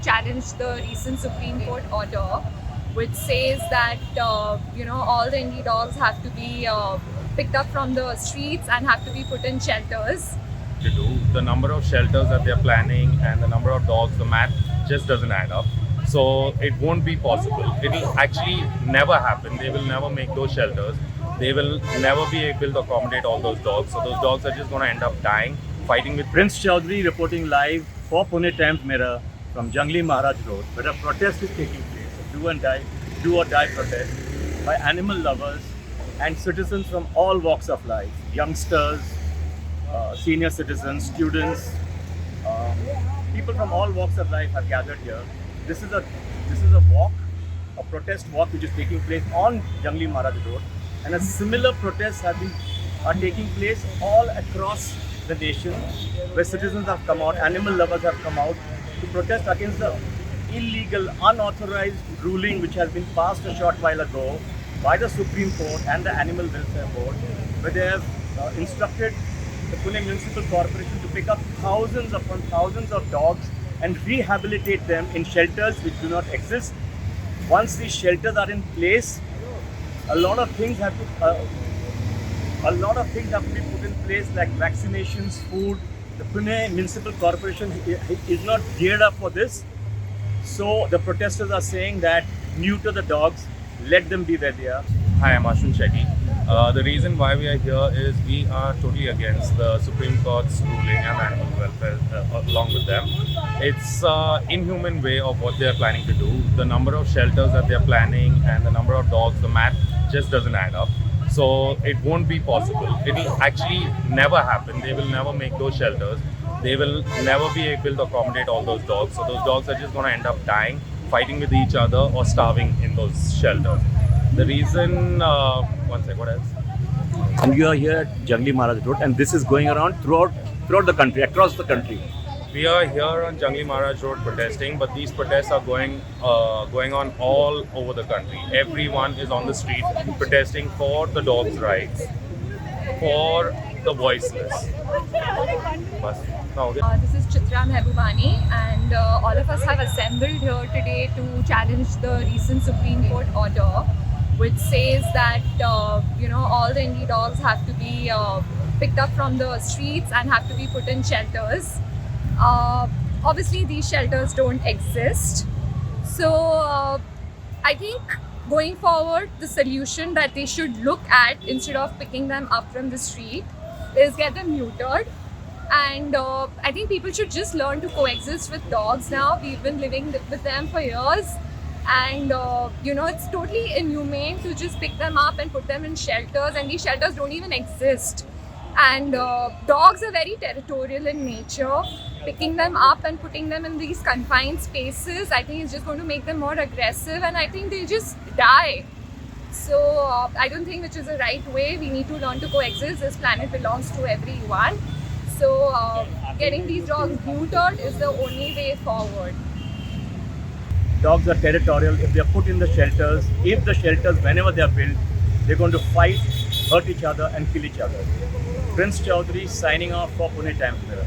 challenge the recent Supreme Court order, which says that all the indie dogs have to be picked up from the streets and have to be put in shelters. To do. The number of shelters that they're planning and the number of dogs, the math just doesn't add up. So it won't be possible. It will actually never happen. They will never make those shelters. They will never be able to accommodate all those dogs. So those dogs are just going to end up dying, fighting with Prince Chaudhary reporting live for Pune Times Mirror from Jangli Maharaj Road, where a protest is taking place, a do or die protest by animal lovers and citizens from all walks of life, youngsters, senior citizens, students, people from all walks of life have gathered here. This is a walk, a protest walk which is taking place on Jangli Maharaj Road, and a similar protests are taking place all across the nation, where citizens have come out, animal lovers have come out to protest against the illegal, unauthorized ruling which has been passed a short while ago by the Supreme Court and the Animal Welfare Board, where they have instructed the Pune Municipal Corporation to pick up thousands upon thousands of dogs and rehabilitate them in shelters which do not exist. Once these shelters are in place, a lot of things have to be put in place, like vaccinations, food. The Pune Municipal Corporation is not geared up for this. So the protesters are saying that neuter the dogs, let them be where they are. Hi, I'm Ashwin Shetty. The reason why we are here is we are totally against the Supreme Court's ruling and animal welfare along with them. It's an inhuman way of what they are planning to do. The number of shelters that they are planning and the number of dogs, the math just doesn't add up. So it won't be possible. It will actually never happen. They will never make those shelters. They will never be able to accommodate all those dogs. So those dogs are just going to end up dying, fighting with each other or starving in those shelters. The reason, one sec, what else? And you are here at Jangli Maharaj Road, and this is going around throughout the country, across the country. We are here on Jangli Maharaj Road protesting, but these protests are going on all over the country. Everyone is on the street protesting for the dogs' rights, for the voiceless. This is Chitra Mehbubani, and all of us have assembled here today to challenge the recent Supreme Court order, which says that all the indie dogs have to be picked up from the streets and have to be put in shelters. Obviously, these shelters don't exist. So I think going forward, the solution that they should look at instead of picking them up from the street is get them neutered. And I think people should just learn to coexist with dogs now. We've been living with them for years. And it's totally inhumane to just pick them up and put them in shelters, and these shelters don't even exist. And dogs are very territorial in nature. Picking them up and putting them in these confined spaces, I think is just going to make them more aggressive, and I think they'll just die. So I don't think which is the right way. We need to learn to coexist. This planet belongs to everyone. So getting these dogs neutered is the only way forward. Dogs are territorial. If they are put in the shelters, whenever they are built, they're going to fight, hurt each other and kill each other. Prince Chaudhary signing off for Pune Times Mirror.